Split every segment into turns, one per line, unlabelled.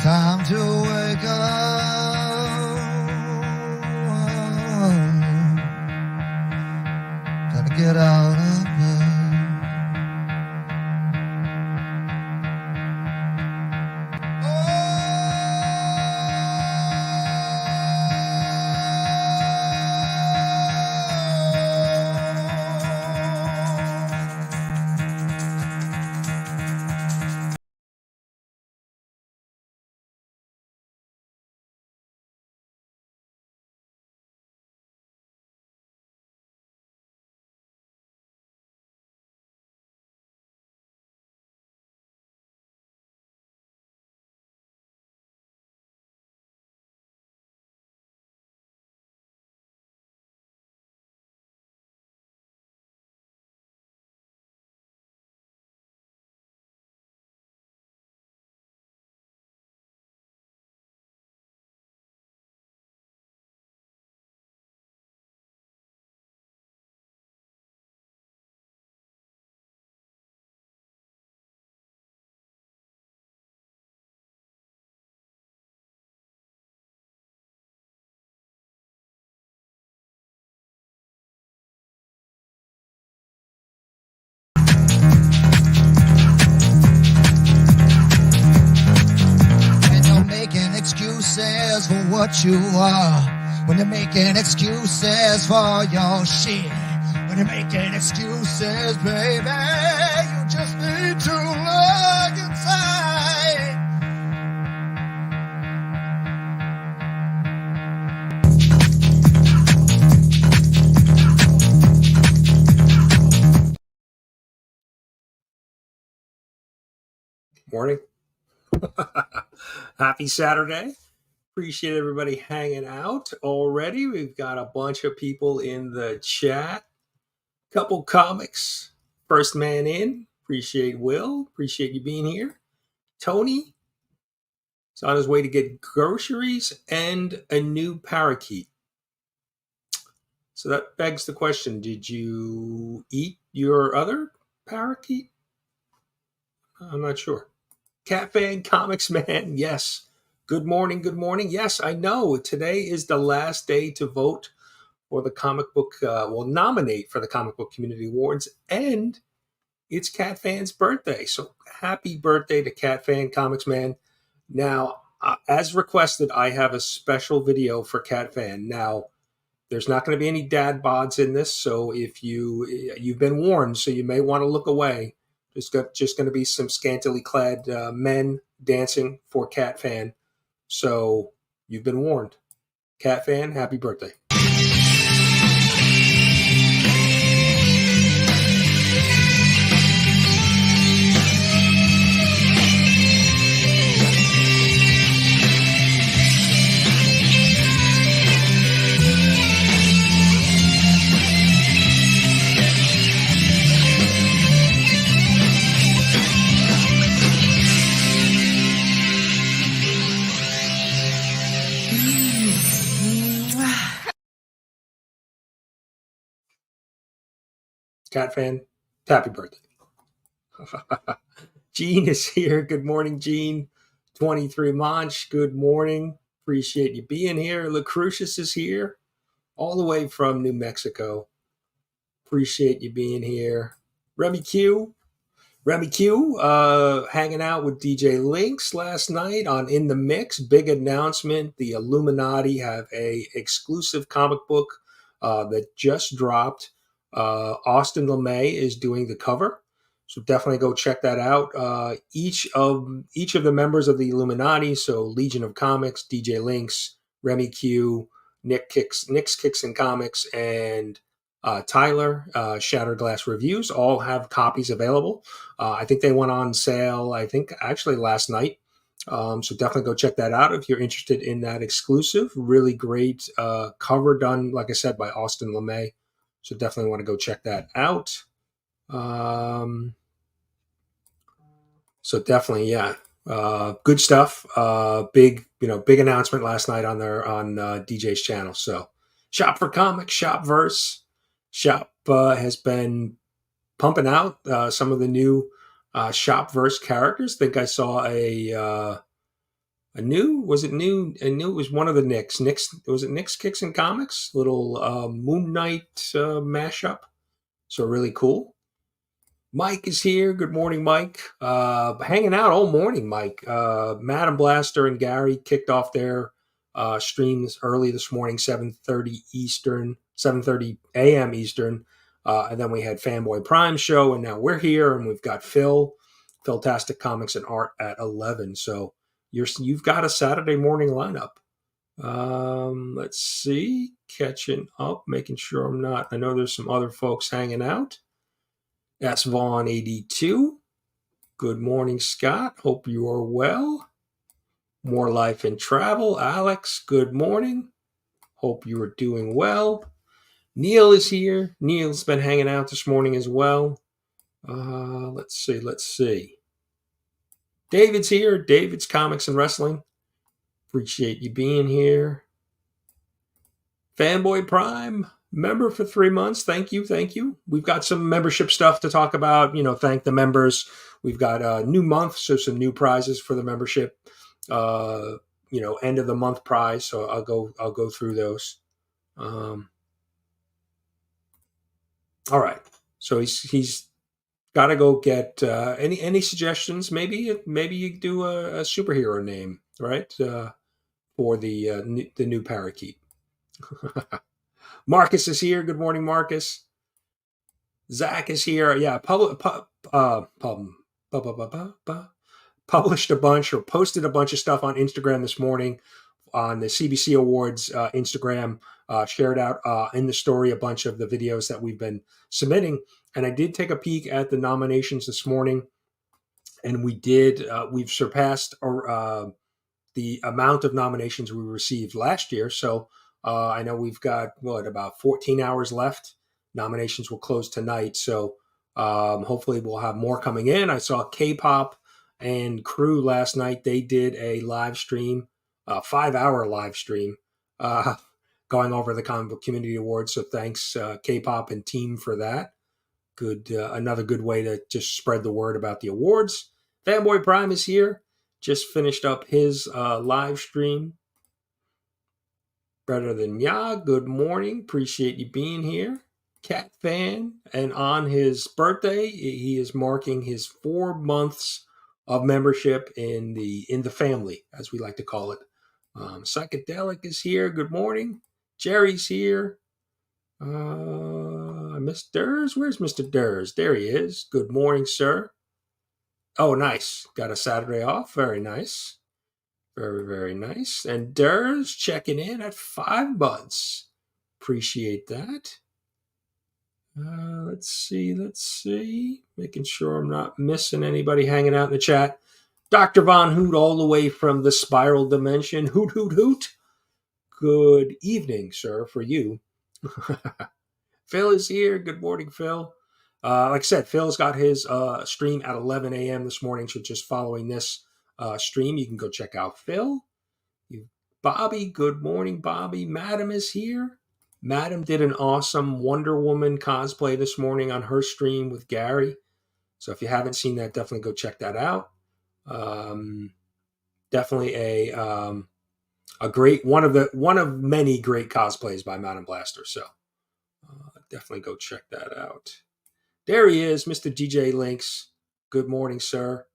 time to wake up. Gotta get out of bed. Excuses for what you are, when you're making excuses for your shit, when you're making excuses, baby, you just need to look inside.
Morning. Happy Saturday. Appreciate everybody hanging out already. We've got a bunch of people in the chat. Couple comics. First man in. Appreciate Will. Appreciate you being here. Tony is on his way to get groceries and a new parakeet. So that begs the question, did you eat your other parakeet? I'm not sure. CatFan Comicsman, yes. Good morning, good morning. Yes, I know. Today is the last day to vote for the comic book, nominate for the Comic Book Community Awards, and it's CatFan's birthday. So happy birthday to CatFan Comicsman. Now, as requested, I have a special video for CatFan. Now, there's not going to be any dad bods in this, so if you've been warned, so you may want to look away. There's just going to be some scantily clad men dancing for CatFan. So you've been warned. CatFan, happy birthday. CatFan, happy birthday. Gene is here. Good morning, Gene. 23 Manch, good morning. Appreciate you being here. Lucretius is here, all the way from New Mexico. Appreciate you being here. Remy Q, hanging out with DJ Lynx last night on In the Mix. Big announcement. The Illuminati have a exclusive comic book that just dropped. Austin LeMay is doing the cover, so definitely go check that out. Each of the members of the Illuminati, so Legion of Comics, DJ Lynx, Remy Q, Nick's Kicks and Comics, and Tyler, Shattered Glass Reviews, all have copies available. I think they went on sale, actually last night. So definitely go check that out if you're interested in that exclusive. Really great cover done, like I said, by Austin LeMay. So definitely want to go check that out. So definitely, yeah, good stuff. Big announcement last night on DJ's channel. So Shop for Comics, Shopverse. Shop has been pumping out some of the new Shopverse characters. I think I saw a Was it new? I knew it was one of the Knicks. Was it Knicks, Kicks, and Comics? Little Moon Knight mashup. So really cool. Mike is here. Good morning, Mike. Hanging out all morning, Mike. Madam Blaster and Gary kicked off their streams early this morning, 7:30 Eastern, 7:30 a.m. Eastern. And then we had Fanboy Prime show, and now we're here, and we've got Philtastic Comics and Art at 11. So you've got a Saturday morning lineup. Let's see. Catching up, making sure I know there's some other folks hanging out. S. Vaughn 82. Good morning, Scott. Hope you are well. More Life and Travel. Alex, good morning. Hope you are doing well. Neil is here. Neil's been hanging out this morning as well. Let's see. David's here. David's Comics and Wrestling. Appreciate you being here. Fanboy Prime. Member for 3 months. Thank you. We've got some membership stuff to talk about. Thank the members. We've got a new month, so some new prizes for the membership. End of the month prize. So I'll go through those. All right. So he's got to go get any suggestions. Maybe you do a superhero name, right? For the new parakeet. Marcus is here. Good morning, Marcus. Zach is here. Yeah, published a bunch or posted a bunch of stuff on Instagram this morning on the CBC Awards Instagram. Shared out in the story a bunch of the videos that we've been submitting. And I did take a peek at the nominations this morning. And we've surpassed the amount of nominations we received last year. So I know we've got, about 14 hours left. Nominations will close tonight. So hopefully we'll have more coming in. I saw K-Pop and Crew last night. They did a live stream, 5-hour live stream, going over the Comic Book Community Awards. So thanks K-Pop and team for that. Good, another good way to just spread the word about the awards. Fanboy Prime is here. Just finished up his live stream. Better Than Ya, good morning. Appreciate you being here. CatFan, and on his birthday, he is marking his 4 months of membership in the family, as we like to call it. Psychedelic is here. Good morning. Jerry's here. I missed Derrz. Where's Mr. Derrz? There he is. Good morning, sir. Oh, nice. Got a Saturday off. Very nice. Very, very nice. And Derrz checking in at 5 months. Appreciate that. Let's see. Making sure I'm not missing anybody hanging out in the chat. Dr. Von Hoot all the way from the Spiral Dimension. Hoot, hoot, hoot. Good evening, sir, for you. Phil is here. Good morning, Phil. Like I said, Phil's got his stream at 11 a.m. this morning. So just following this stream, you can go check out Phil. Bobby, good morning, Bobby. Madam is here. Madam did an awesome Wonder Woman cosplay this morning on her stream with Gary. So if you haven't seen that, definitely go check that out. Definitely a great one of many great cosplays by Madam Blaster. So definitely go check that out. There he is, Mr. DJ Links. Good morning, sir.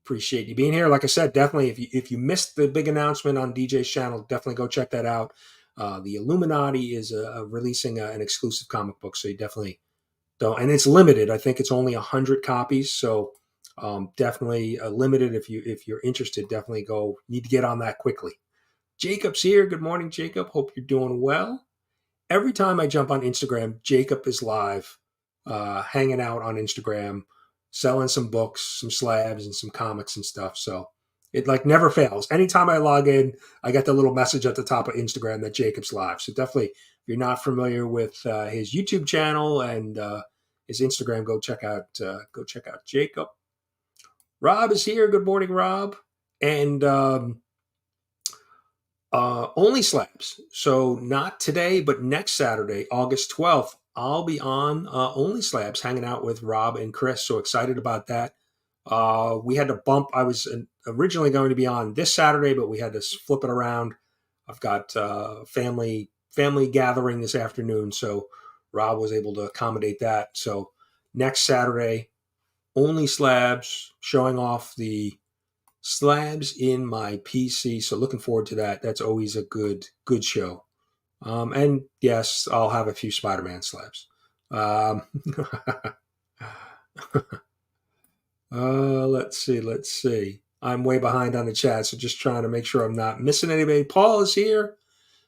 Appreciate you being here. Like I said, definitely if you missed the big announcement on DJ's channel, definitely go check that out. The Illuminati is releasing an exclusive comic book, so you definitely don't. And it's limited. I think it's only 100 copies, so definitely limited. If you're interested, definitely need to get on that quickly. Jacob's here. Good morning, Jacob. Hope you're doing well. Every time I jump on Instagram, Jacob is live, hanging out on Instagram, selling some books, some slabs, and some comics and stuff. So it never fails. Anytime I log in, I get the little message at the top of Instagram that Jacob's live. So definitely, if you're not familiar with his YouTube channel and his Instagram, go check out Jacob. Rob is here. Good morning, Rob. And only slabs. So not today, but next Saturday, August 12th, I'll be on Only Slabs hanging out with Rob and Chris. So excited about that. We had to bump. I was originally going to be on this Saturday, but we had to flip it around. I've got family gathering this afternoon, so Rob was able to accommodate that. So next Saturday, only slabs, showing off the slabs in my PC. So looking forward to that. That's always a good show. And yes, I'll have a few Spider-Man slabs. Let's see. I'm way behind on the chat, so just trying to make sure I'm not missing anybody. Paul is here.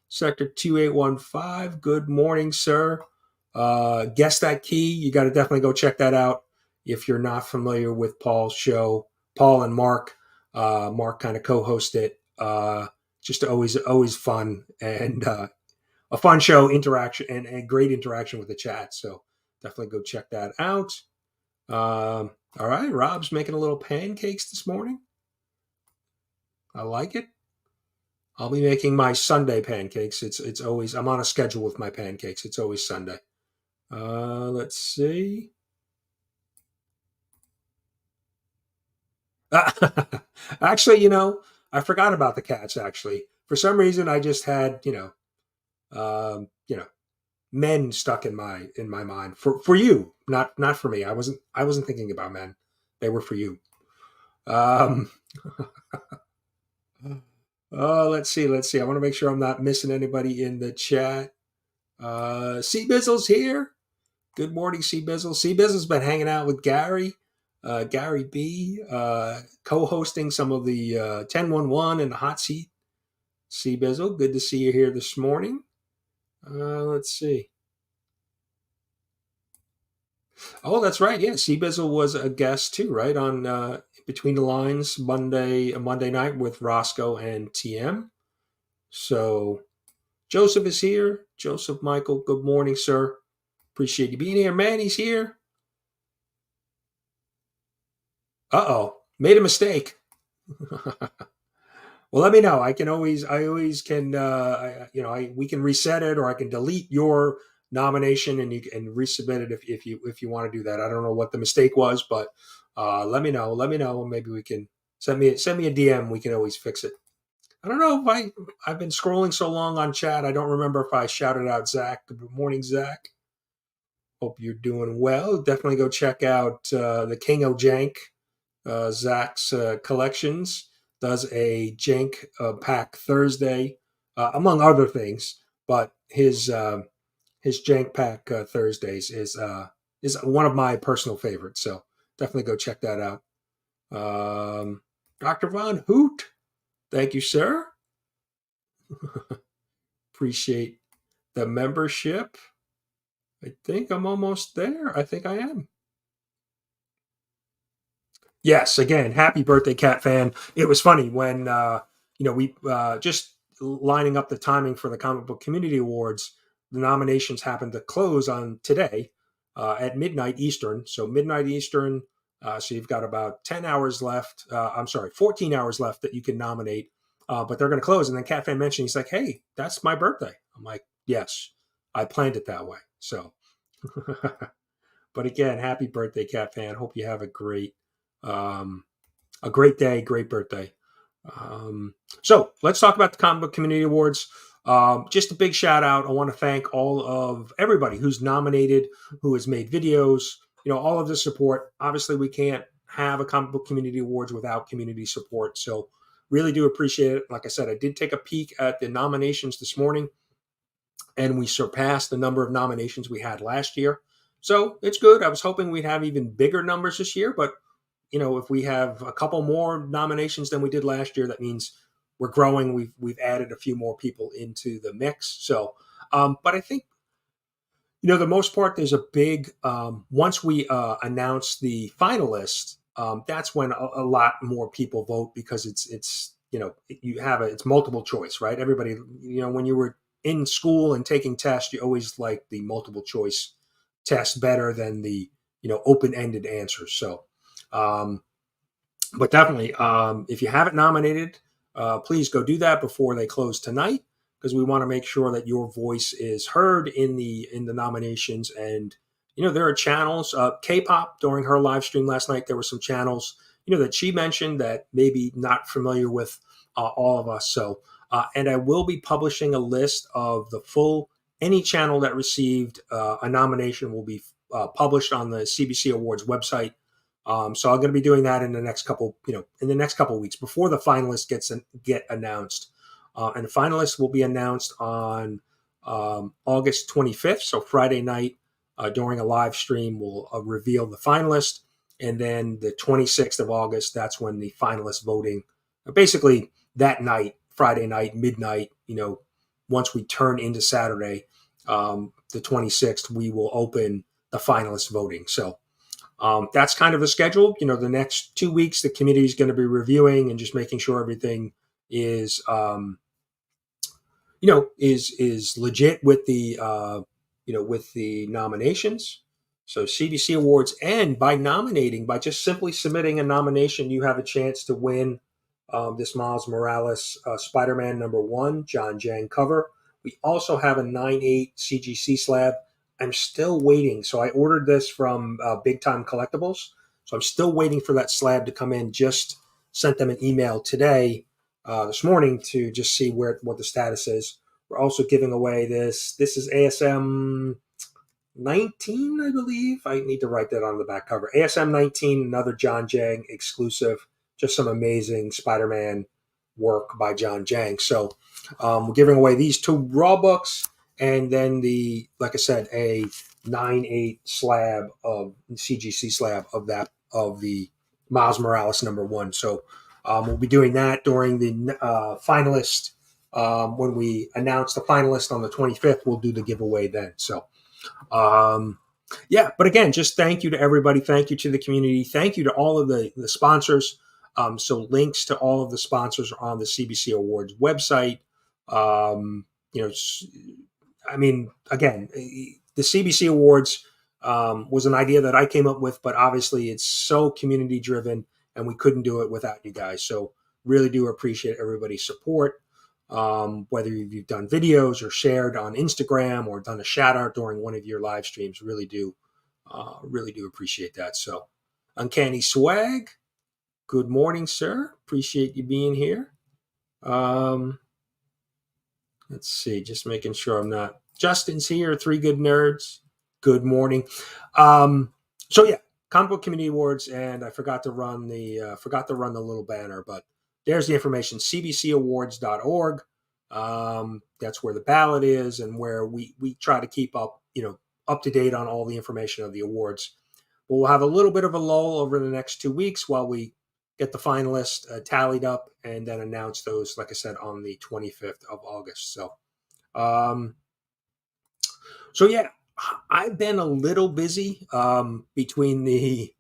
Sector 2815. Good morning, sir. Guess That Key. You got to definitely go check that out if you're not familiar with Paul's show. Paul and Mark. Mark kind of co-host it. Just always fun and a fun show, interaction and great interaction with the chat. So definitely go check that out. All right, Rob's making a little pancakes this morning. I like it. I'll be making my Sunday pancakes. It's always, I'm on a schedule with my pancakes. It's always Sunday. Let's see. Actually, I forgot about the cats. Actually, for some reason, I just had men stuck in my mind for you, not for me. I wasn't thinking about men. They were for you. Let's see. I want to make sure I'm not missing anybody in the chat. C Bizzle's here. Good morning, C Bizzle. C Bizzle's been hanging out with Gary B, co-hosting some of the 1011 and the hot seat. C Bizzle, good to see you here this morning. Let's see. Oh, that's right. Yeah, C Bizzle was a guest too, right? On Between the Lines Monday night with Roscoe and TM. So Joseph is here. Joseph Michael, good morning, sir. Appreciate you being here. Manny's here. Made a mistake. Well, let me know. I always can, we can reset it, or I can delete your nomination and you can resubmit it if you want to do that. I don't know what the mistake was, but let me know. Maybe we can send me a DM. We can always fix it. I don't know if I've been scrolling so long on chat. I don't remember if I shouted out Zach. Good morning, Zach. Hope you're doing well. Definitely go check out the King of Jank, Zach's collections. Does a Jank pack Thursday, among other things. But his Jank pack Thursdays is one of my personal favorites. So definitely go check that out. Dr. Von Hoot, thank you, sir. Appreciate the membership. I think I'm almost there. I think I am. Yes, again, happy birthday, CatFan. It was funny when, we just lining up the timing for the Comic Book Community Awards, the nominations happened to close on today at midnight Eastern. So midnight Eastern, so you've got about 10 hours left. 14 hours left that you can nominate, but they're going to close. And then CatFan mentioned, he's like, hey, that's my birthday. I'm like, yes, I planned it that way. So, but again, happy birthday, CatFan. Hope you have a great day, great birthday. So let's talk about the Comic Book Community Awards. Just a big shout out. I want to thank everybody who's nominated, who has made videos, all of the support. Obviously, we can't have a Comic Book Community Awards without community support. So really do appreciate it. Like I said, I did take a peek at the nominations this morning, and we surpassed the number of nominations we had last year. So it's good. I was hoping we'd have even bigger numbers this year, but if we have a couple more nominations than we did last year, that means we're growing. We've added a few more people into the mix. So, but I think, the most part, there's a big, once we announce the finalists, that's when a lot more people vote, because it's multiple choice, right? Everybody, when you were in school and taking tests, you always like the multiple choice test better than the, open-ended answers. So, but definitely, if you haven't nominated, please go do that before they close tonight, because we want to make sure that your voice is heard in the nominations. And there are channels. K-pop, during her live stream last night, there were some channels that she mentioned that maybe not familiar with all of us. So, and I will be publishing a list of the full, any channel that received a nomination will be published on the CBC Awards website. So I'm going to be doing that in the next couple weeks before the finalists get announced. And the finalists will be announced on August 25th. So Friday night during a live stream, we'll reveal the finalist. And then the 26th of August, that's when the finalist voting, basically that night, Friday night, midnight, once we turn into Saturday, the 26th, we will open the finalist voting. So that's kind of the schedule. The next 2 weeks, the committee is going to be reviewing and just making sure everything is, is legit with the, with the nominations. So CBC Awards, and by just simply submitting a nomination, you have a chance to win this Miles Morales Spider-Man #1 John Jang cover. We also have a 9/8 CGC slab. I'm still waiting. So I ordered this from Big Time Collectibles. So I'm still waiting for that slab to come in. Just sent them an email today, this morning, to just see what the status is. We're also giving away this. This is ASM 19, I believe. I need to write that on the back cover. ASM 19, another John Jang exclusive. Just some amazing Spider-Man work by John Jang. So we're giving away these 2 raw books, and then like I said, a 9/8 slab of CGC slab of the Miles Morales #1. So we'll be doing that during the finalist. When we announce the finalist on the 25th, we'll do the giveaway then. So, but again, just thank you to everybody. Thank you to the community. Thank you to all of the sponsors. So links to all of the sponsors are on the CBC Awards website. Again, the CBC Awards was an idea that I came up with, but obviously it's so community driven, and we couldn't do it without you guys. So really do appreciate everybody's support. Whether you've done videos or shared on Instagram or done a shout out during one of your live streams, really do appreciate that. So, Uncanny Swag, good morning, sir. Appreciate you being here. Let's see, just making sure I'm not. Justin's here. 3 Good Nerds. Good morning. So yeah, Comic Book Community Awards, and I forgot to run the little banner, but there's the information, cbcawards.org. That's where the ballot is, and where we try to keep up to date on all the information of the awards. But we'll have a little bit of a lull over the next 2 weeks while we get the finalists tallied up, and then announce those, like I said, on the 25th of August. So, yeah, I've been a little busy between the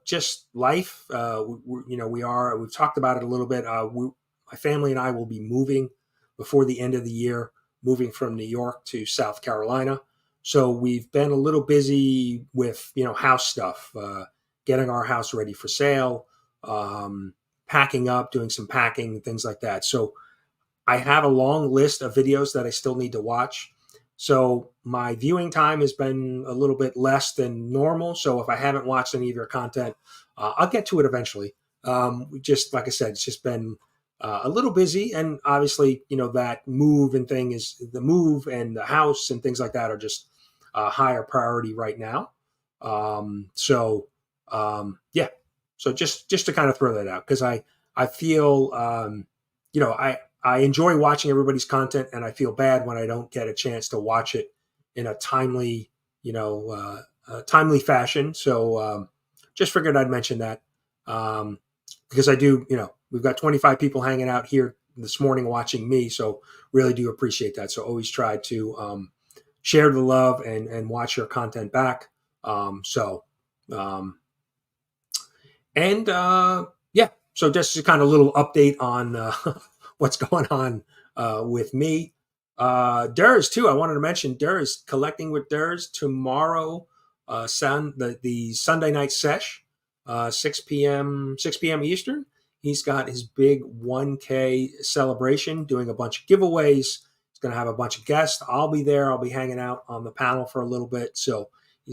just life. We've talked about it a little bit. My family and I will be moving before the end of the year, moving from New York to South Carolina. So we've been a little busy with, house stuff, getting our house ready for sale, packing up, doing some packing, things like that. So I have a long list of videos that I still need to watch. So my viewing time has been a little bit less than normal. So if I haven't watched any of your content, I'll get to it eventually. Just like I said, it's just been a little busy, and obviously, that move and the move and the house and things like that are just a higher priority right now. So just to kind of throw that out, because I feel, I enjoy watching everybody's content, and I feel bad when I don't get a chance to watch it in a timely, timely fashion. So just figured I'd mention that because I do, we've got 25 people hanging out here this morning watching me, so really do appreciate that. So always try to share the love and watch your content back. So just a kind of little update on what's going on with me. Derrz too. I wanted to mention Derrz, collecting with Derrz tomorrow. The Sunday night sesh, 6 p.m. Eastern. He's got his big 1K celebration, doing a bunch of giveaways. He's going to have a bunch of guests. I'll be there. I'll be hanging out on the panel for a little bit. So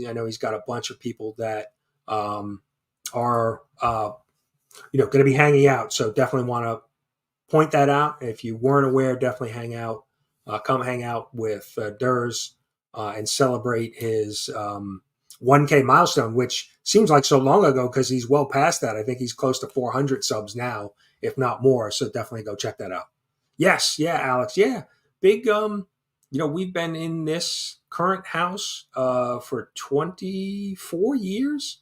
I know he's got a bunch of people that are going to be hanging out. So definitely want to point that out. If you weren't aware, definitely hang out. Come hang out with Derrz and celebrate his 1K milestone, which seems like so long ago because he's well past that. I think he's close to 400 subs now, if not more. So definitely go check that out. Yes, yeah, Alex, yeah, big. We've been in this current house for 24 years.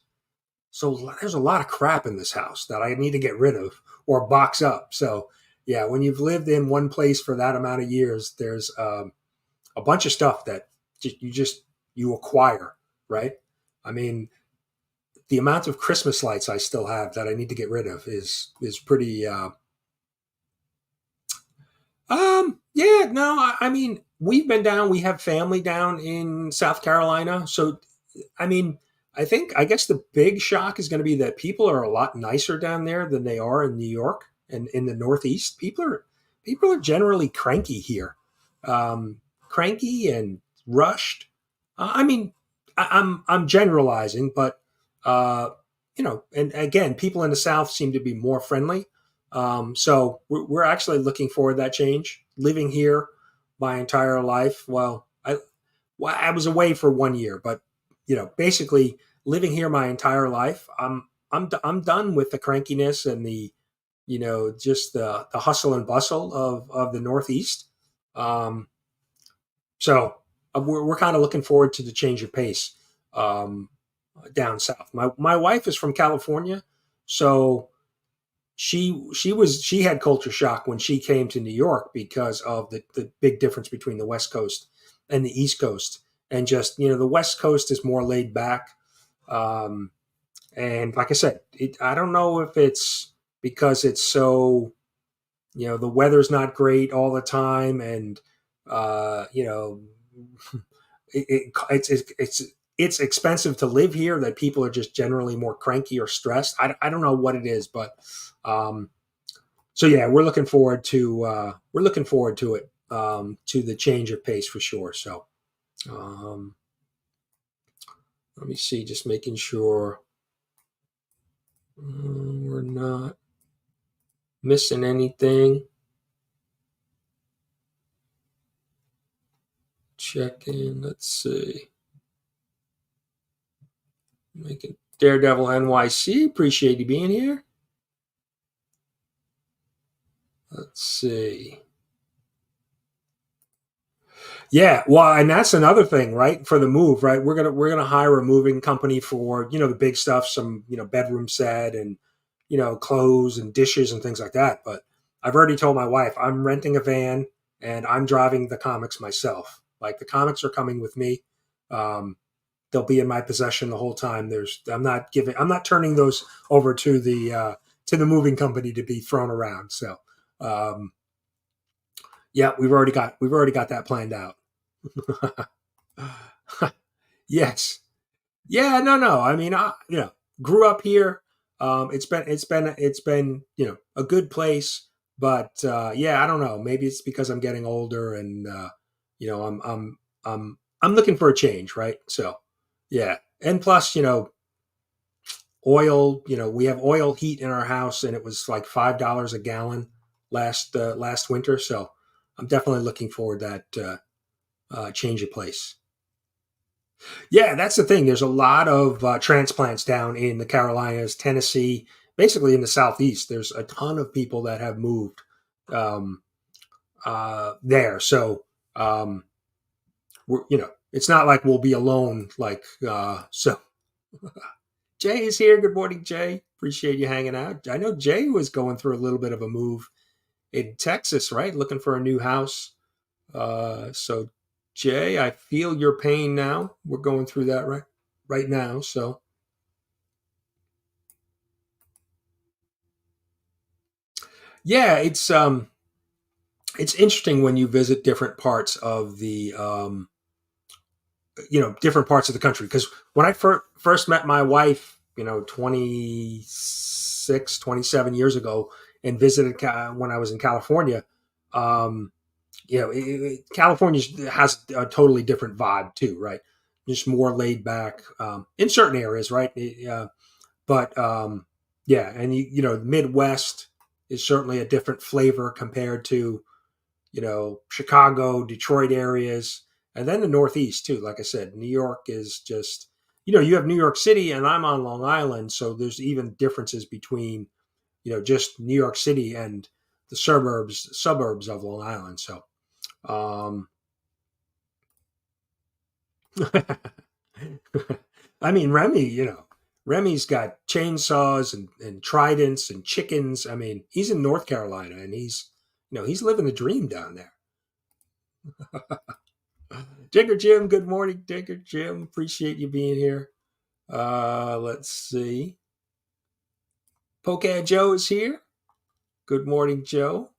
So there's a lot of crap in this house that I need to get rid of or box up. So yeah, when you've lived in one place for that amount of years, there's a bunch of stuff that you acquire, right? I mean, the amount of Christmas lights I still have that I need to get rid of is pretty. Yeah, no, I mean, we've been down. We have family down in South Carolina, so I mean, I guess the big shock is going to be that people are a lot nicer down there than they are in New York and in the Northeast. People are generally cranky here, cranky and rushed. I mean, I'm generalizing, but and again, people in the South seem to be more friendly. So we're actually looking forward to that change. Living here my entire life, I was away for 1 year, but basically living here my entire life, I'm done with the crankiness and the just the hustle and bustle of the Northeast. Um, so we're kind of looking forward to the change of pace um, down south. My wife is from California, so she had culture shock when she came to New York because of the big difference between the West Coast and the East Coast, and just the West Coast is more laid back. And like I said, I don't know if it's because it's so the weather's not great all the time, and uh, you know it's expensive to live here that people are just generally more cranky or stressed. I don't know what it is, but um, so yeah, we're looking forward to it, to the change of pace for sure. So um, let me see, just making sure we're not missing anything. Check in. Let's see. Making Daredevil NYC. Appreciate you being here. Let's see. Yeah, well, and that's another thing, right? For the move, right? We're gonna hire a moving company for the big stuff, some bedroom set and clothes and dishes and things like that. But I've already told my wife I'm renting a van and I'm driving the comics myself. Like the comics are coming with me. Um, they'll be in my possession the whole time. I'm not turning those over to the moving company to be thrown around. So um, yeah, we've already got that planned out. Yes. Yeah. No. No. I mean, grew up here. It's been a good place, but yeah, I don't know. Maybe it's because I'm getting older and I'm looking for a change, right? So yeah, and plus oil. We have oil heat in our house, and it was like $5 a gallon last winter. So I'm definitely looking forward to that change of place. Yeah, that's the thing. There's a lot of transplants down in the Carolinas, Tennessee, basically in the Southeast. There's a ton of people that have moved um, there. So it's not like we'll be alone. So Jay is here. Good morning, Jay. Appreciate you hanging out. I know Jay was going through a little bit of a move in Texas, right? Looking for a new house. So Jay, I feel your pain now. We're going through that right now. So yeah, it's interesting when you visit different parts of the different parts of the country, because when I first met my wife 26, 27 years ago and visited when I was in California, um, California has a totally different vibe too, right? Just more laid back in certain areas, right? But yeah, and the Midwest is certainly a different flavor compared to Chicago, Detroit areas, and then the Northeast too. Like I said, New York is just you have New York City, and I'm on Long Island, so there's even differences between just New York City and the suburbs of Long Island. So, I mean, Remy's got chainsaws and tridents and chickens. I mean, he's in North Carolina, and he's living the dream down there. Digger Jim, good morning, Digger Jim. Appreciate you being here. Let's see. Pokehead Joe is here. Good morning, Joe.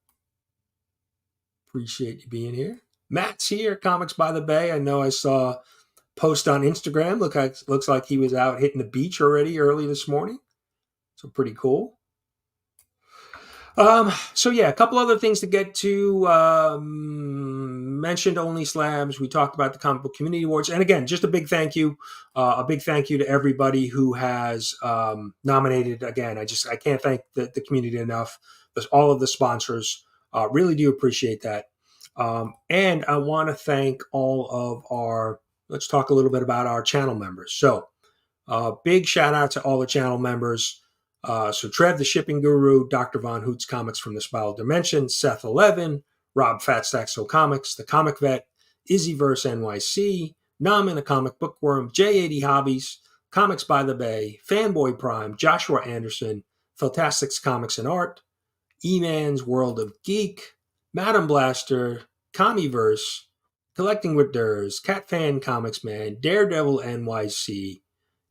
Appreciate you being here. Matt's here, Comics by the Bay. I know I saw a post on Instagram. Looks like he was out hitting the beach already early this morning. So pretty cool. So yeah, a couple other things to get to. Mentioned Only Slabs. We talked about the Comic Book Community Awards, and again, just a big thank you to everybody who has nominated. Again, I can't thank the community enough. All of the sponsors really do appreciate that, and I want to thank all of our. Let's talk a little bit about our channel members. So, big shout out to all the channel members. So Trev, the Shipping Guru, Dr. Von Hoot's Comics from the Spiral Dimension, Seth 11, Rob Fatstack Comics, The Comic Vet, IzzyVerseNYC, Naman the Comic Bookworm, J80 Hobbies, Comics by the Bay, Fanboy Prime, Joshua Anderson, Philtastic Comics and Art, Eman's World of Geek, Madam Blaster, Comiverse, Collecting with Derrz, CatFan Comicsman, DareDevilNYC,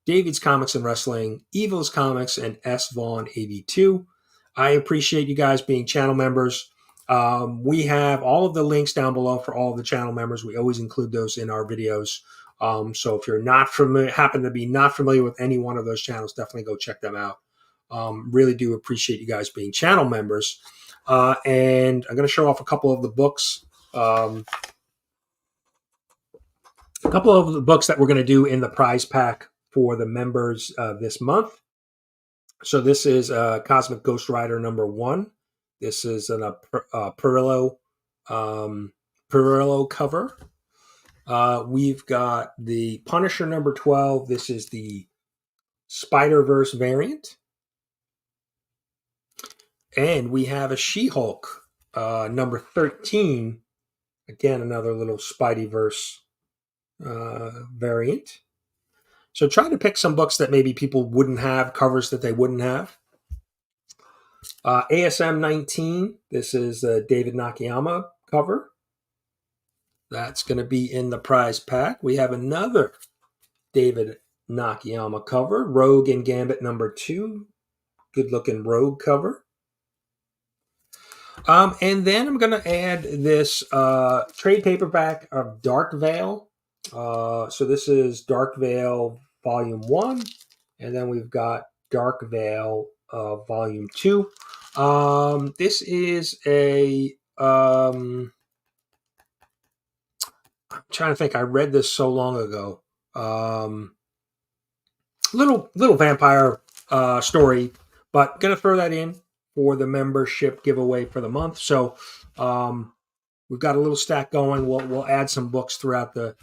David's Comics and Wrestling, Evil's Comics, and S. Vaughn 82. I appreciate you guys being channel members. We have all of the links down below for all of the channel members. We always include those in our videos. So if you're not familiar, happen to be not familiar with any one of those channels, definitely go check them out. Really do appreciate you guys being channel members. And I'm going to show off a couple of the books. A couple of the books that we're going to do in the prize pack for the members this month. So this is Cosmic Ghost Rider #1. This is a Perillo cover. We've got the Punisher #12. This is the Spider-Verse variant. And we have a She-Hulk #13. Again, another little Spideyverse variant. So try to pick some books that maybe people wouldn't have, covers that they wouldn't have. ASM 19. This is a David Nakayama cover. That's going to be in the prize pack. We have another David Nakayama cover, Rogue and Gambit #2. Good looking Rogue cover. And then I'm going to add this trade paperback of Dark Veil. So this is Dark Veil Volume 1, and then we've got Dark Veil Volume 2. This is a I'm trying to think. I read this so long ago. Little vampire story, but gonna throw that in for the membership giveaway for the month. So we've got a little stack going. We'll add some books throughout the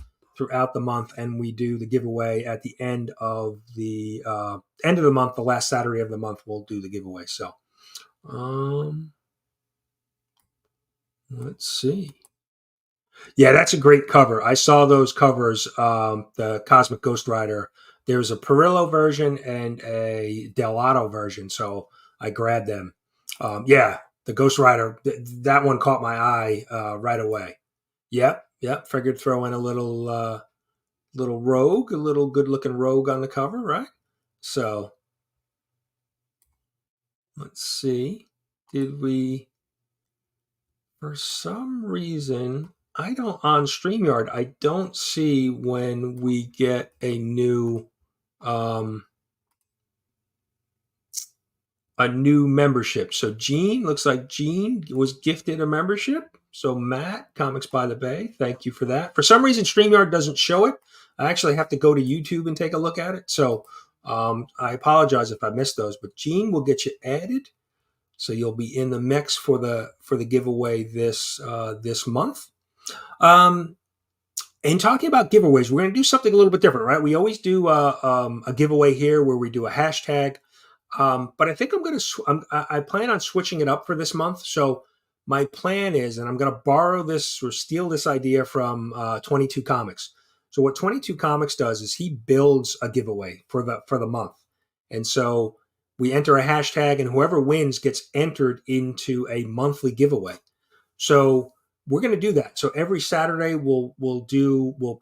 month, and we do the giveaway at the end of the month. The last Saturday of the month, we'll do the giveaway. So, let's see. Yeah, that's a great cover. I saw those covers. The Cosmic Ghost Rider. There's a Perillo version and a Delato version, so I grabbed them. Yeah, the Ghost Rider. That one caught my eye right away. Yep. Figured throw in a little rogue, a little good-looking rogue on the cover, right? So let's see. Did we? For some reason, on StreamYard, I don't see when we get a new membership. So looks like Gene was gifted a membership. So Matt, Comics by the Bay, thank you for that. For some reason, StreamYard doesn't show it. I actually have to go to YouTube and take a look at it. So I apologize if I missed those, but Gene will get you added, so you'll be in the mix for the giveaway this month. And talking about giveaways, we're going to do something a little bit different, right? We always do a giveaway here where we do a hashtag, but I think I plan on switching it up for this month. So my plan is, and I'm going to borrow this or steal this idea from 22 Comics. So what 22 Comics does is he builds a giveaway for the month, and so we enter a hashtag, and whoever wins gets entered into a monthly giveaway. So we're going to do that. So every Saturday we'll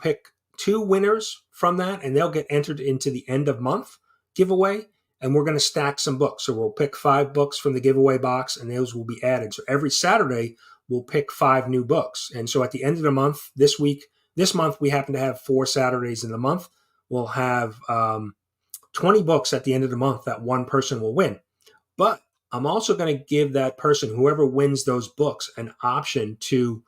pick 2 winners from that, and they'll get entered into the end of month giveaway. And we're going to stack some books. So we'll pick 5 books from the giveaway box, and those will be added. So every Saturday we'll pick 5 new books. And so at the end of the month, this month we happen to have 4 Saturdays in the month. We'll have 20 books at the end of the month that one person will win. But I'm also going to give that person, whoever wins those books, an option to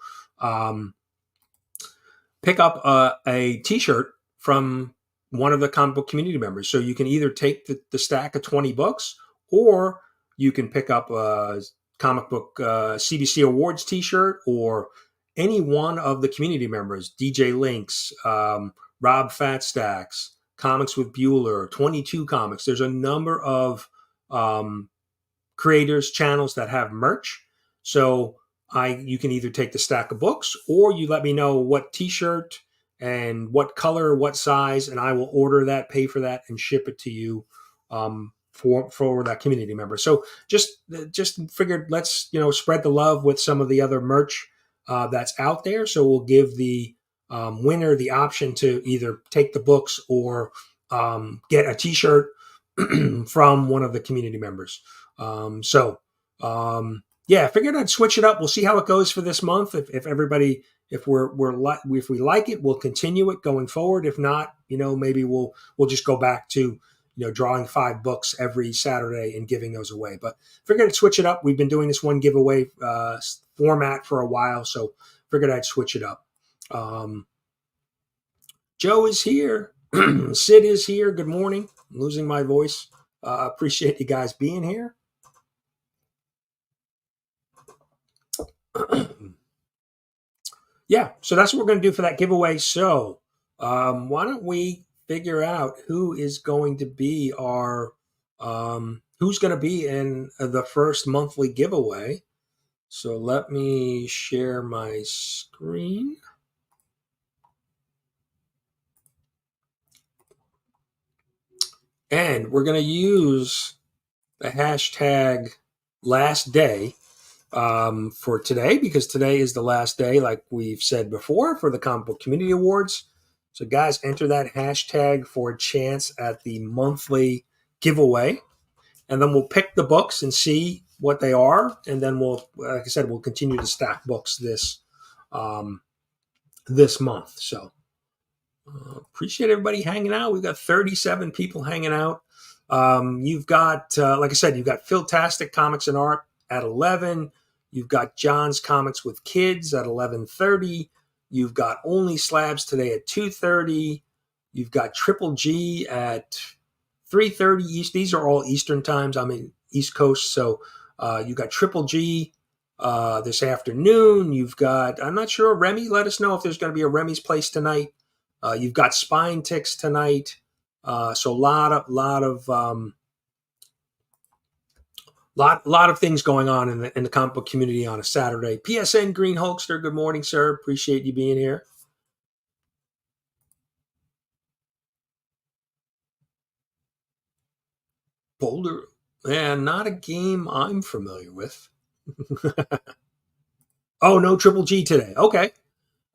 pick up a T-shirt from one of the comic book community members. So you can either take the stack of 20 books, or you can pick up a comic book CBC Awards T-shirt, or any one of the community members, DJ Links, Rob Fatstacks, Comics with Bueller, 22 Comics. There's a number of creators, channels that have merch. So you can either take the stack of books, or you let me know what T-shirt and what color, what size, and I will order that, pay for that, and ship it to you for that community member. So just figured, let's spread the love with some of the other merch that's out there. So we'll give the winner the option to either take the books or get a T-shirt from one of the community members. Yeah, I figured I'd switch it up. We'll see how it goes for this month. If everybody, if we like it, we'll continue it going forward. If not, maybe we'll just go back to drawing 5 books every Saturday and giving those away. But figured I'd switch it up. We've been doing this one giveaway format for a while, so figured I'd switch it up. Joe is here. Sid is here. Good morning. I'm losing my voice. Appreciate you guys being here. Yeah, so that's what we're going to do for that giveaway. So why don't we figure out who is going to be who's going to be in the first monthly giveaway. So let me share my screen. And we're going to use the hashtag last day for today, because today is the last day, like we've said before, for the Comic Book Community Awards. So guys, enter that hashtag for a chance at the monthly giveaway. And then we'll pick the books and see what they are. And then we'll, like I said, we'll continue to stack books this month. So appreciate everybody hanging out. We've got 37 people hanging out. You've got, like I said, you've got Philtastic Comics and Art at 11. You've got John's Comics with Kids at 11:30. You've got Only Slabs today at 2:30. You've got Triple G at 3:30 East. These are all Eastern times. I'm in East Coast, so you've got Triple G this afternoon. You've got, I'm not sure, Remy. Let us know if there's going to be a Remy's Place tonight. You've got Spine Ticks tonight. So a lot of things going on in the comic book community on a Saturday. PSN Green Hulkster, good morning, sir. Appreciate you being here. Boulder, not a game I'm familiar with. Oh, no Triple G today. Okay.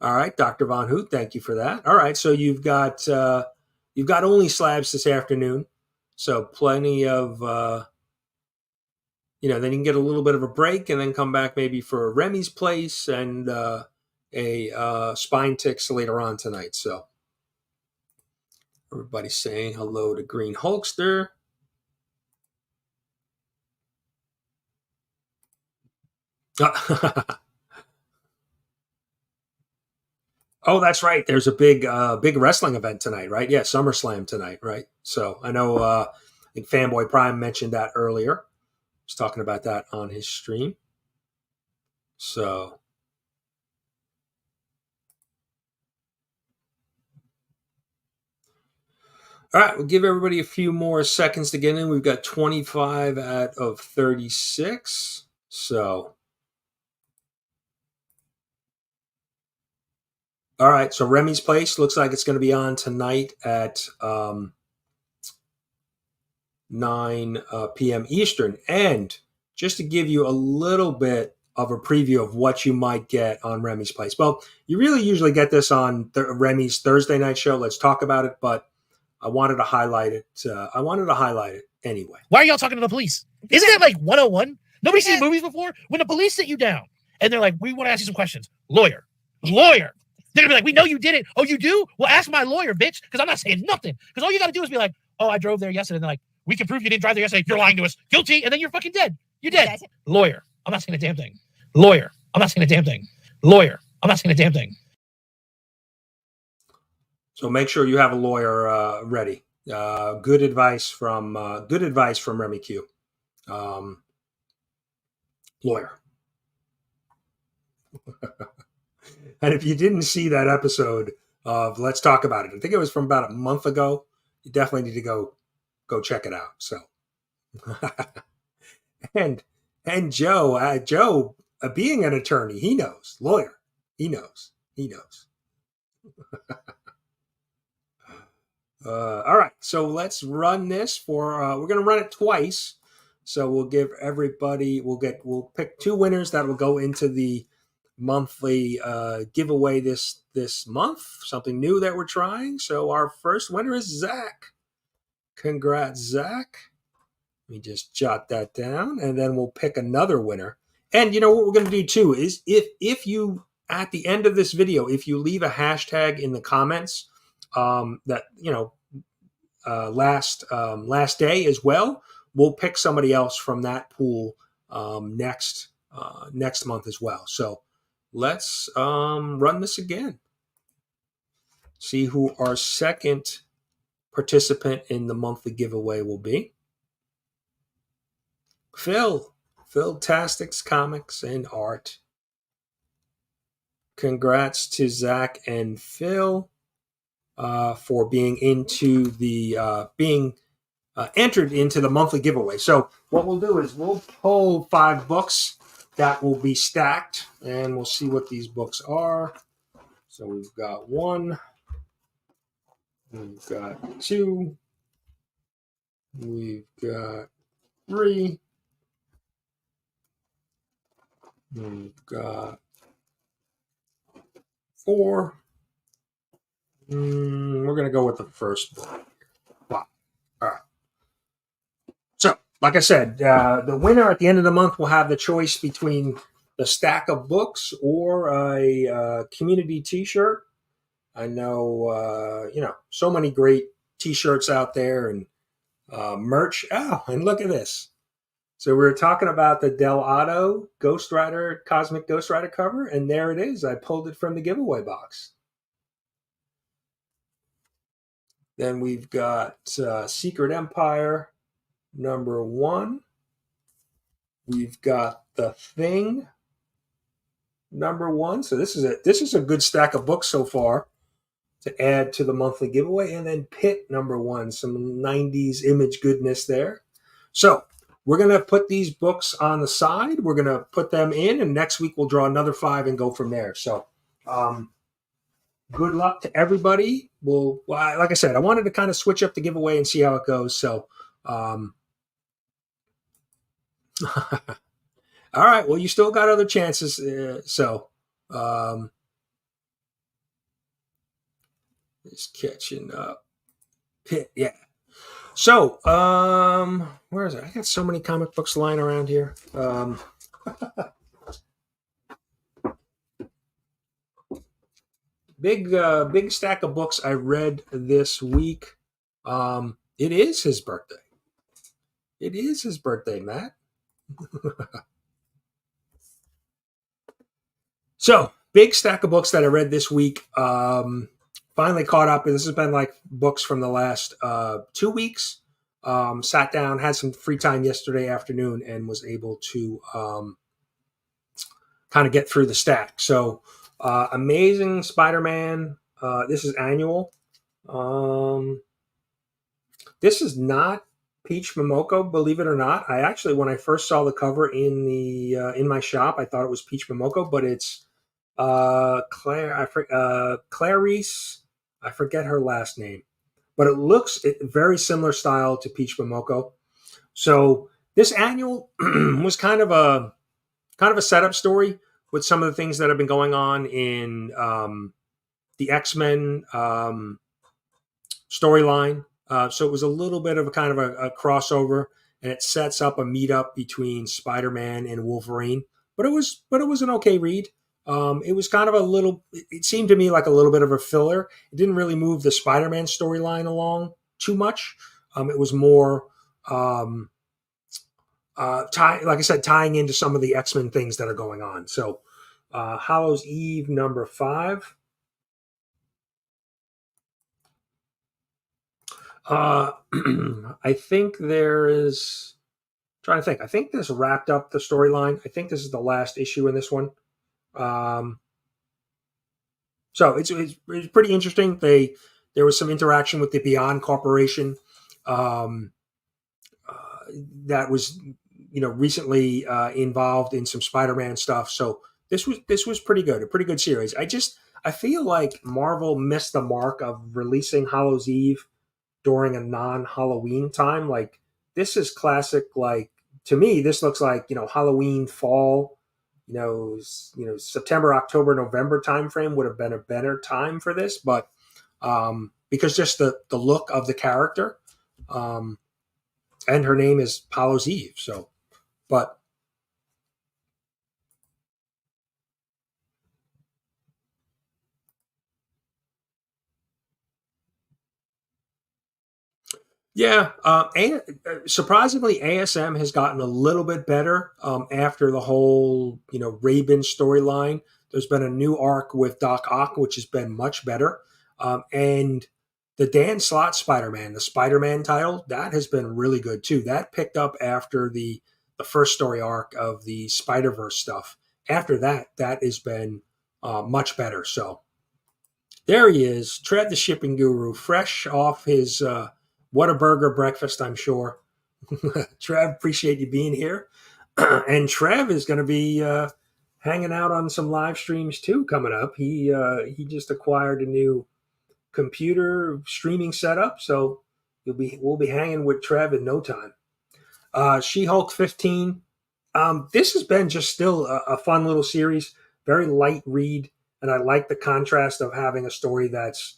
All right, Dr. Von Hoot, thank you for that. All right, so you've got Only Slabs this afternoon, so plenty of then you can get a little bit of a break and then come back maybe for Remy's Place and a Spine Ticks later on tonight. So everybody's saying hello to Green Hulkster. Oh, that's right. There's a big wrestling event tonight, right? Yeah, SummerSlam tonight, right? So I know I think Fanboy Prime mentioned that earlier. He was talking about that on his stream. So all right, we'll give everybody a few more seconds to get in. We've got 25 out of 36. So all right, so Remy's Place looks like it's going to be on tonight at 9 p.m. Eastern. And just to give you a little bit of a preview of what you might get on Remy's Place. Well, you really usually get this on Remy's Thursday night show. Let's talk about it, but I wanted to highlight it. Anyway.
Why are y'all talking to the police? Isn't that like 101? Nobody's seen movies before? When the police sit you down and they're like, we want to ask you some questions. Lawyer. They're going to be like, we know you did it. Oh, you do? Well, ask my lawyer, bitch, because I'm not saying nothing. Because all you got to do is be like, oh, I drove there yesterday. And they're like, we can prove you didn't drive there yesterday. You're lying to us. Guilty. And then you're fucking dead. You're dead. Lawyer. I'm not saying a damn thing. Lawyer. I'm not saying a damn thing. Lawyer. I'm not saying a damn thing.
So make sure you have a lawyer ready. Good advice from Remy Q. Lawyer. And if you didn't see that episode of Let's Talk About It, I think it was from about a month ago. You definitely need to go check it out. So, and Joe, being an attorney, he knows. Lawyer, he knows. All right, so let's run this for. We're going to run it twice. So we'll give everybody. We'll pick two winners that will go into the monthly giveaway this month. Something new that we're trying. So our first winner is Zach. Congrats, Zach. Let me just jot that down, and then we'll pick another winner. And you know what we're going to do too is if you at the end of this video, if you leave a hashtag in the comments that last day as well, we'll pick somebody else from that pool next month as well. So let's run this again. See who our second participant in the monthly giveaway will be. Philtastic Comics and Art. Congrats to Zach and Phil for being entered into the monthly giveaway. So what we'll do is we'll pull 5 books that will be stacked, and we'll see what these books are. So we've got 1, we've got 2, we've got 3, we've got 4. We're going to go with the first book. Wow. All right. So, like I said, the winner at the end of the month will have the choice between the stack of books or a community T-shirt. I know, so many great T-shirts out there and merch. Oh, and look at this. So we were talking about the Del Otto Ghost Rider, Cosmic Ghost Rider cover, and there it is. I pulled it from the giveaway box. Then we've got Secret Empire #1. We've got The Thing #1. So this is a good stack of books so far to add to the monthly giveaway. And then Pit #1, some 90s image goodness there. So we're going to put these books on the side. We're going to put them in, and next week we'll draw another 5 and go from there. So good luck to everybody. Well, like I said, I wanted to kind of switch up the giveaway and see how it goes. So, all right. Well, you still got other chances. Just catching up. Pit, yeah. So, where is it? I got so many comic books lying around here. Big stack of books I read this week. It is his birthday. It is his birthday, Matt. So, big stack of books that I read this week. Finally caught up. This has been like books from the last 2 weeks. Sat down, had some free time yesterday afternoon, and was able to kind of get through the stack. So, Amazing Spider-Man. This is annual. This is not Peach Momoko, believe it or not. I actually, when I first saw the cover in my shop, I thought it was Peach Momoko, but it's Clarice. I forget her last name, but it looks very similar style to Peach Momoko. So this annual was kind of a setup story with some of the things that have been going on in the X-Men storyline. So it was a little bit of a kind of a crossover, and it sets up a meetup between Spider-Man and Wolverine. But it was an okay read. It was kind of a little. It seemed to me like a little bit of a filler. It didn't really move the Spider-Man storyline along too much. It was more, like I said, tying into some of the X-Men things that are going on. So, Hallows Eve number 5. I think there is. Trying to think. I think this wrapped up the storyline. I think this is the last issue in this one. So it's pretty interesting. There was some interaction with the Beyond Corporation that was recently involved in some Spider-Man stuff. So this was pretty good. A pretty good series. I feel like Marvel missed the mark of releasing Hallows Eve during a non-Halloween time. Like, this is classic. Like, to me, this looks like Halloween fall. September, October, November timeframe would have been a better time for this, but because just the look of the character, and her name is Hallows Eve. So, but yeah, surprisingly, ASM has gotten a little bit better after the whole Raven storyline. There's been a new arc with Doc Ock, which has been much better, and the Dan Slott Spider-Man, the Spider-Man title, that has been really good too. That picked up after the first story arc of the Spider-Verse stuff. After that has been much better. So there he is, Trev the shipping guru, fresh off his Whataburger breakfast, I'm sure. Trev, appreciate you being here. And Trev is going to be hanging out on some live streams too coming up. He just acquired a new computer streaming setup, so we'll be hanging with Trev in no time. She-Hulk 15. This has been just still a fun little series, very light read, and I like the contrast of having a story that's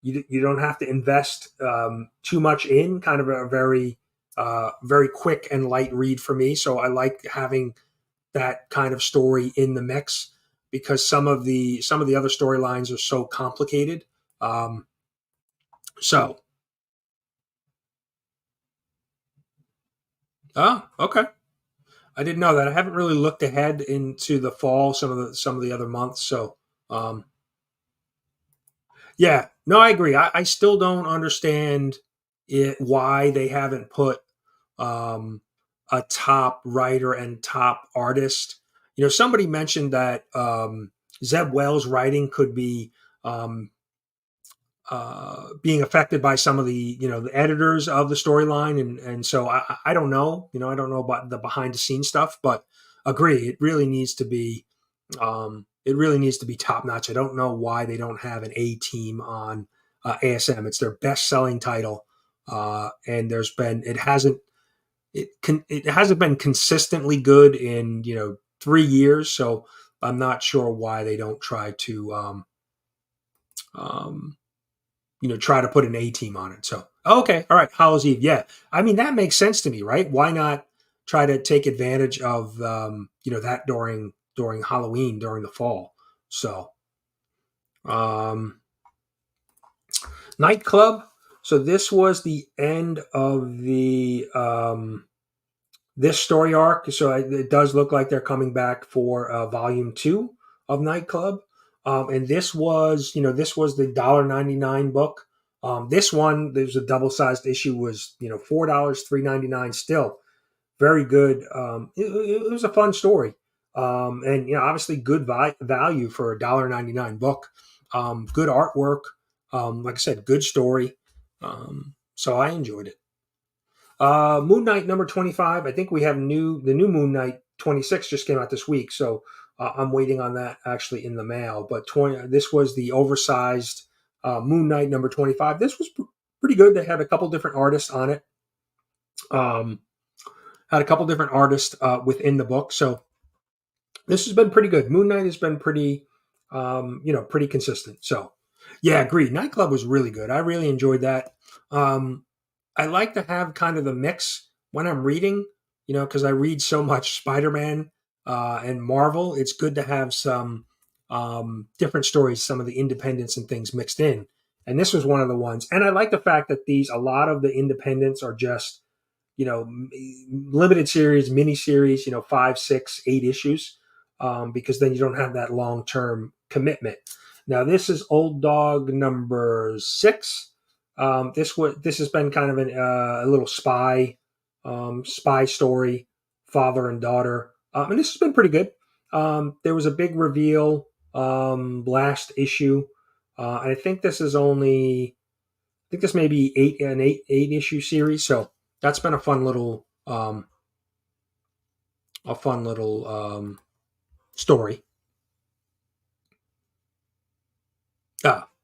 you don't have to invest too much in, kind of a very very quick and light read for me. So I like having that kind of story in the mix, because some of the other storylines are so complicated. So, okay. I didn't know that. I haven't really looked ahead into the fall, some of the other months. So, yeah, no, I agree. I still don't understand why they haven't put a top writer and top artist. Somebody mentioned that Zeb Wells' writing could be being affected by some of the the editors of the storyline, and so I don't know. I don't know about the behind the scenes stuff, but agree, it really needs to be top notch. I don't know why they don't have an A team on ASM. It's their best selling title, and it hasn't been consistently good in 3 years. So I'm not sure why they don't try to try to put an A team on it. So, okay. All right. Hallows Eve. Yeah. I mean, that makes sense to me, right? Why not try to take advantage of, that during Halloween, during the fall. So, Nightclub. So this was the end of the, this story arc. So it does look like they're coming back for volume 2 of Nightclub. And this was the $1.99 book. This one, there's a double-sized issue, was $4, $3.99 still. Very good. It was a fun story. And obviously good value for a $1.99 book. Good artwork. Like I said, good story. So I enjoyed it. Moon Knight number 25. I think we have the new Moon Knight 26 just came out this week. So I'm waiting on that actually in the mail. But this was the oversized Moon Knight number 25. This was pretty good. They had a couple different artists on it. Within the book. So this has been pretty good. Moon Knight has been pretty, pretty consistent. So yeah, agreed. Nightclub was really good. I really enjoyed that. I like to have kind of the mix when I'm reading, because I read so much Spider-Man and Marvel. It's good to have some different stories, some of the independents and things mixed in. And this was one of the ones. And I like the fact that a lot of the independents are just, limited series, mini series, 5, 6, 8 issues, because then you don't have that long-term commitment. Now this is Old Dog number 6. This has been kind of a little spy story, father and daughter, and this has been pretty good. There was a big reveal last issue, and I think this may be an eight issue series. So that's been a fun little story.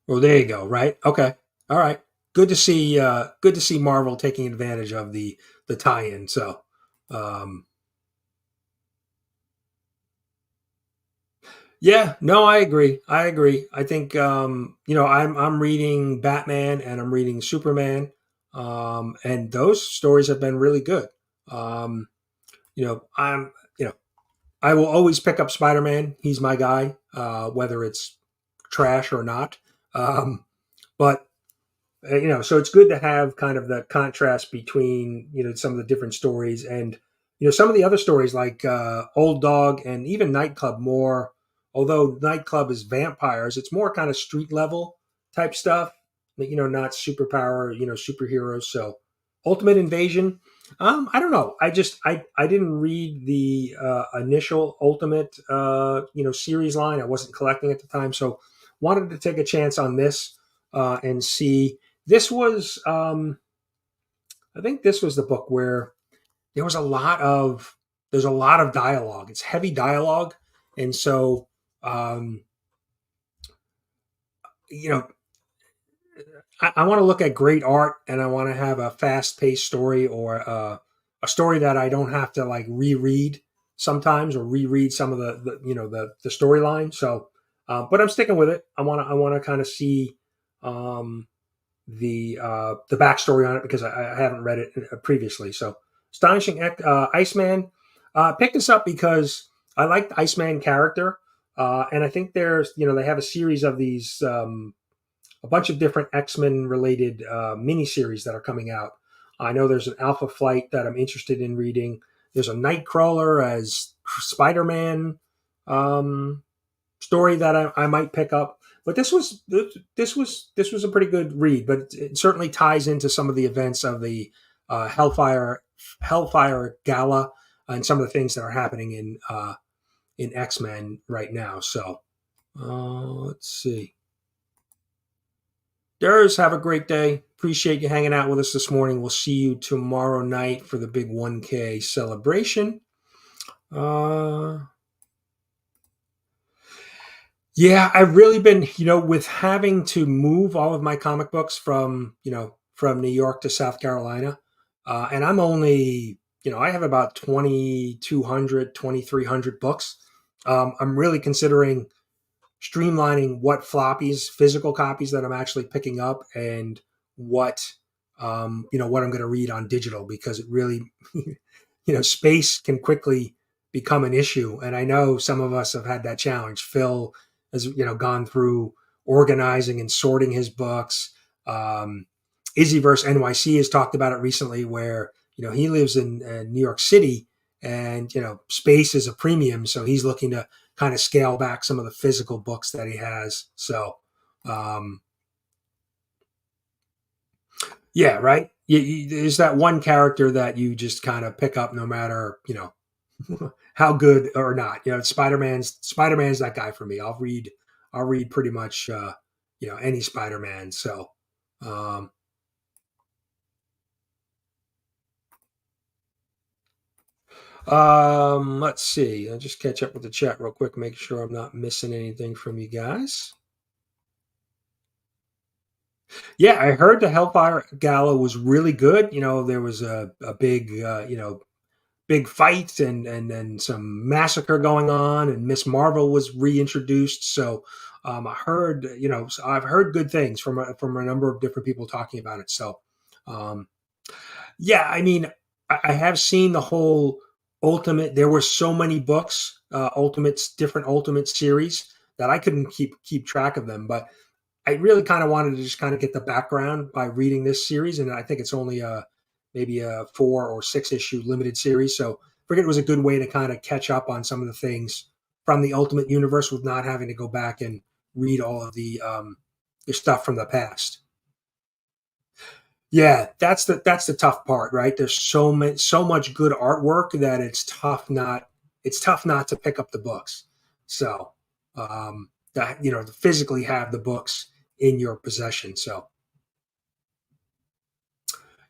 Well, there you go. Right. Okay. All right. Good to see Marvel taking advantage of the tie-in. So, yeah, no, I agree. I think, I'm reading Batman and I'm reading Superman. And those stories have been really good. I will always pick up Spider-Man. He's my guy, whether it's trash or not. But so it's good to have kind of the contrast between, some of the different stories and, some of the other stories like Old Dog and even Nightclub more, although Nightclub is vampires, it's more kind of street level type stuff, not superpower, superheroes. So Ultimate Invasion, I don't know. I didn't read the initial Ultimate, series line. I wasn't collecting at the time. So wanted to take a chance on this and see. This was, I think this was the book where there's a lot of dialogue. It's heavy dialogue. And so, I want to look at great art and I want to have a fast paced story or a story that I don't have to like reread sometimes or reread some of the storyline. So, but I'm sticking with it. I want to kind of see, the backstory on it because I haven't read it previously. So Astonishing Iceman, picked this up because I like the Iceman character. And I think there's, they have a series of these, a bunch of different X-Men related miniseries that are coming out. I know there's an Alpha Flight that I'm interested in reading. There's a Nightcrawler as Spider-Man story that I might pick up. But this was a pretty good read, but it certainly ties into some of the events of the Hellfire Gala and some of the things that are happening in X-Men right now. So let's see. Derrz, have a great day. Appreciate you hanging out with us this morning. We'll see you tomorrow night for the big 1K celebration. Yeah, I've really been, with having to move all of my comic books from New York to South Carolina. And I'm only, I have about 2,200, 2,300 books. I'm really considering streamlining what physical copies that I'm actually picking up and what I'm going to read on digital, because it really, space can quickly become an issue. And I know some of us have had that challenge. Phil has, gone through organizing and sorting his books. IzzyVerseNYC has talked about it recently where, he lives in New York City and, space is a premium. So he's looking to kind of scale back some of the physical books that he has. So, yeah, right. There's that one character that you just kind of pick up no matter, how good or not. Spider-Man's that guy for me. I'll read pretty much, any Spider-Man. So, let's see. I'll just catch up with the chat real quick, make sure I'm not missing anything from you guys. Yeah, I heard the Hellfire Gala was really good. There was a big, big fight and some massacre going on, and Miss Marvel was reintroduced. So I heard, I've heard good things from a number of different people talking about it. So yeah, I mean, I have seen the whole Ultimate. There were so many books, different Ultimate series that I couldn't keep track of them, but I really kind of wanted to just kind of get the background by reading this series, and I think it's only maybe a 4 or 6 issue limited series. So I figured it was a good way to kind of catch up on some of the things from the Ultimate Universe with not having to go back and read all of the stuff from the past. Yeah, that's the tough part, right? There's so much good artwork that it's tough not to pick up the books. So that to physically have the books in your possession. So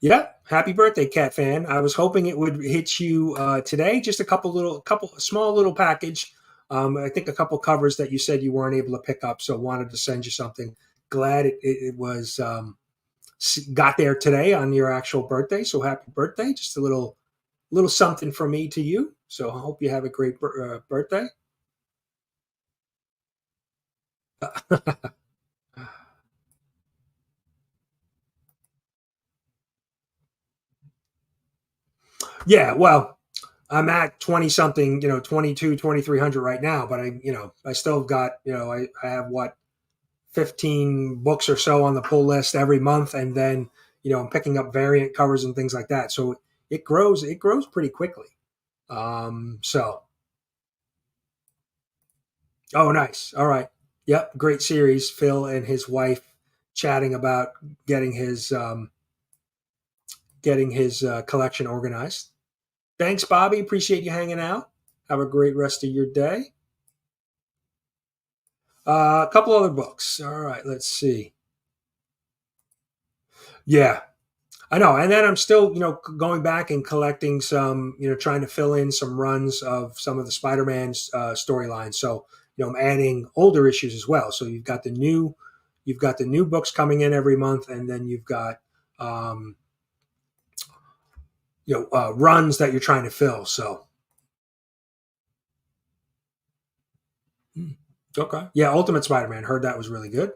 yeah, happy birthday, CatFan. I was hoping it would hit you today. Just a couple small little package. I think a couple covers that you said you weren't able to pick up, so wanted to send you something. Glad it was got there today on your actual birthday. So happy birthday! Just a little something from me to you. So I hope you have a great birthday. Yeah, well, I'm at 20 something, 22, 2300 right now, but I still got, I have 15 books or so on the pull list every month. And then, I'm picking up variant covers and things like that. So it grows pretty quickly. So. Oh, nice. All right. Yep. Great series. Phil and his wife chatting about getting his collection organized. Thanks, Bobby. Appreciate you hanging out. Have a great rest of your day. A couple other books. All right, let's see. Yeah, I know. And then I'm still, going back and collecting some, trying to fill in some runs of some of the Spider-Man storylines. So, I'm adding older issues as well. So you've got the new books coming in every month, and then you've got, runs that you're trying to fill. So, okay. Yeah, Ultimate Spider-Man. Heard that was really good.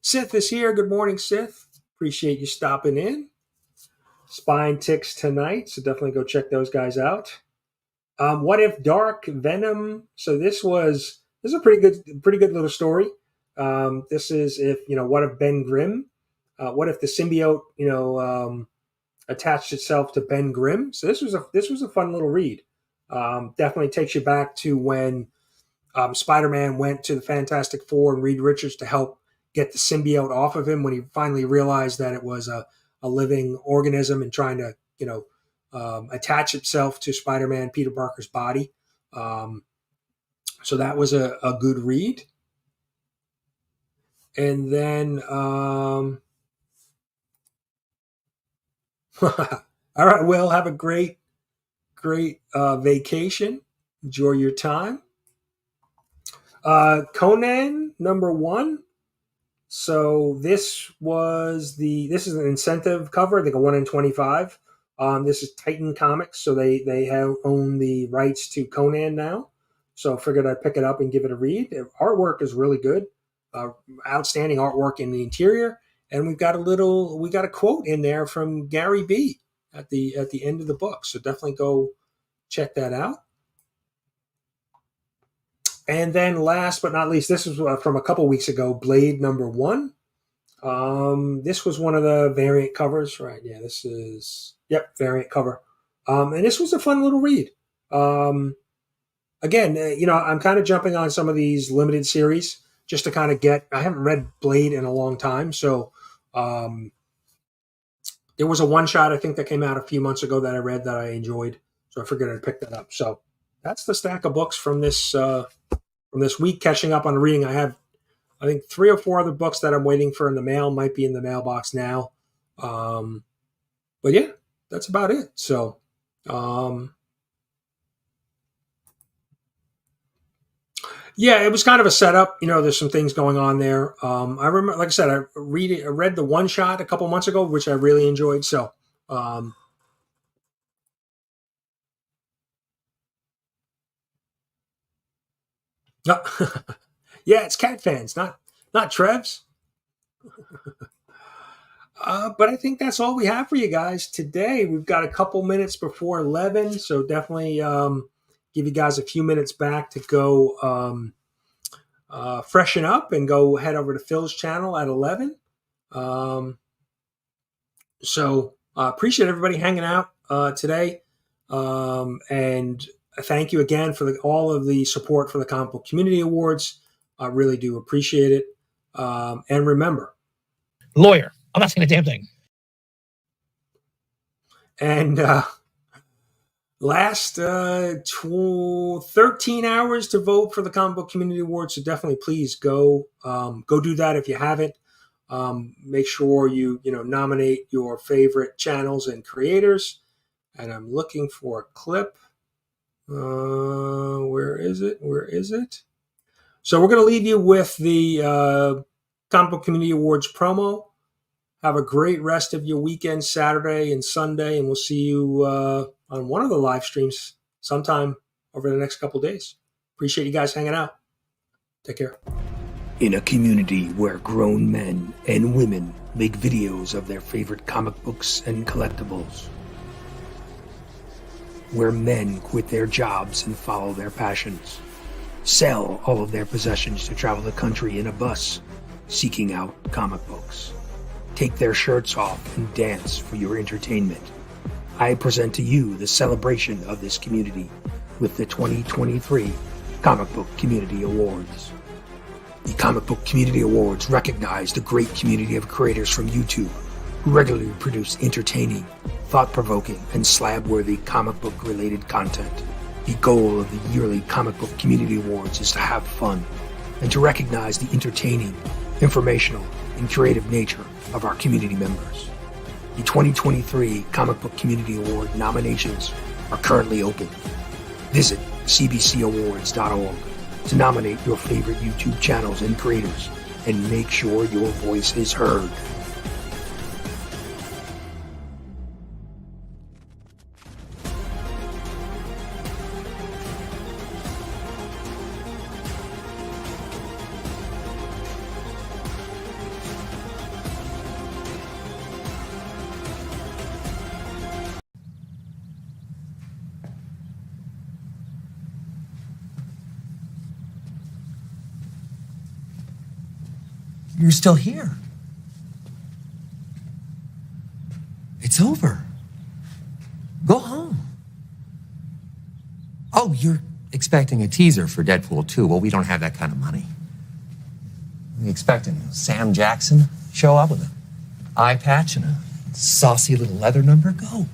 Seth is here. Good morning, Seth. Appreciate you stopping in. Spine Ticks tonight, so definitely go check those guys out. What If Dark Venom? So this is a pretty good little story. This is if what if Ben Grimm? What if the symbiote attached itself to Ben Grimm? So this was a fun little read. Definitely takes you back to when Spider-Man went to the Fantastic Four and Reed Richards to help get the symbiote off of him when he finally realized that it was a living organism and trying to attach itself to Spider-Man Peter Parker's body. So that was a good read. And then all right, Will, have a great vacation. Enjoy your time. Conan #1. So this is an incentive cover, I think a 1 in 25. This is Titan Comics, so they own the rights to Conan now. So I figured I'd pick it up and give it a read. The artwork is really good, outstanding artwork in the interior, and we got a quote in there from Gary B at the end of the book. So definitely go check that out. And then last but not least, this was from a couple weeks ago, Blade #1. This was one of the variant covers, right? Yeah, this is, variant cover. And this was a fun little read. again, I'm kind of jumping on some of these limited series just to kind of I haven't read Blade in a long time. So there was a one-shot, I think, that came out a few months ago that I read that I enjoyed. So I figured I'd pick that up. So that's the stack of books from this week, catching up on reading. I have, I think, 3 or 4 other books that I'm waiting for in the mail. Might be in the mailbox now. But yeah, that's about it. So yeah, it was kind of a setup. There's some things going on there. I remember, like I said, I read the one shot a couple months ago, which I really enjoyed. So, no, yeah, it's CatFan's, not Trev's. But I think that's all we have for you guys today. We've got a couple minutes before 11, so definitely give you guys a few minutes back to go freshen up and go head over to Phil's channel at 11. So appreciate everybody hanging out today. And thank you again for all of the support for the Comic Book Community Awards. I really do appreciate it. And remember,
lawyer. I'm not saying a damn thing.
And last 13 hours to vote for the Comic Book Community Awards. So definitely, please go do that if you haven't. Make sure you nominate your favorite channels and creators. And I'm looking for a clip. Where is it? So we're going to leave you with the Comic Book Community Awards promo. Have a great rest of your weekend, Saturday and Sunday, and we'll see you on one of the live streams sometime over the next couple days. Appreciate you guys hanging out. Take care.
In a community where grown men and women make videos of their favorite comic books and collectibles, where men quit their jobs and follow their passions, sell all of their possessions to travel the country in a bus, seeking out comic books, take their shirts off and dance for your entertainment, I present to you the celebration of this community with the 2023 Comic Book Community Awards. The Comic Book Community Awards recognize the great community of creators from YouTube who regularly produce entertaining, thought-provoking, and slab-worthy comic book-related content. The goal of the yearly Comic Book Community Awards is to have fun and to recognize the entertaining, informational, and creative nature of our community members. The 2023 Comic Book Community Award nominations are currently open. Visit cbcawards.org to nominate your favorite YouTube channels and creators and make sure your voice is heard.
You're still here. It's over. Go home. Oh, you're expecting a teaser for Deadpool 2. Well, we don't have that kind of money. We're expecting Sam Jackson show up with an eye patch and a saucy little leather number. Go.